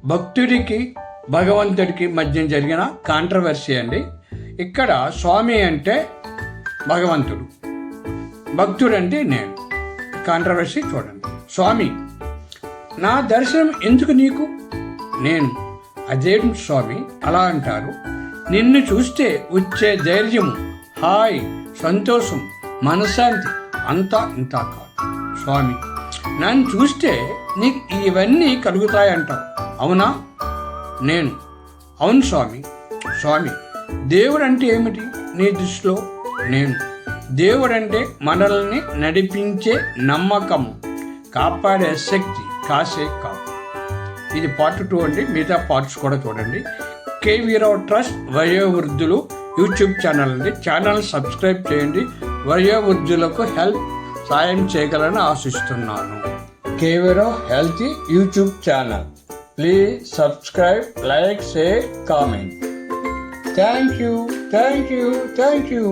భక్తుడికి భగవంతుడికి మధ్య జరిగిన కాంట్రవర్సీ అండి. ఇక్కడ స్వామి అంటే భగవంతుడు, భక్తుడు అంటే నేను. కాంట్రవర్సీ చూడండి. స్వామి, నా దర్శనం ఎందుకు నీకు? నేను, అదేం స్వామి అలా అంటారు? నిన్ను చూస్తే వచ్చే ధైర్యము, హాయ్, సంతోషం, మనశ్శాంతి అంతా ఇంత కాదు స్వామి. నన్ను చూస్తే నీకు ఇవన్నీ కలుగుతాయంటావు, అవునా? నేను, అవును స్వామి. స్వామి, దేవుడు అంటే ఏమిటి నీ దృష్టిలో? నేను, దేవుడంటే మనల్ని నడిపించే నమ్మకము, కాపాడే శక్తి, కాసే కాదు. ఇది పార్ట్ 2 అండి. మిగతా పార్ట్స్ కూడా చూడండి. కేవీ రావు ట్రస్ట్ వయోవృద్ధులు యూట్యూబ్ ఛానల్ అండి. ఛానల్ సబ్స్క్రైబ్ చేయండి. వయోవృద్ధులకు సాయం చేయగలని ఆశిస్తున్నాను. KV Rao healthy YouTube channel. Please subscribe, like, share, comment. Thank you.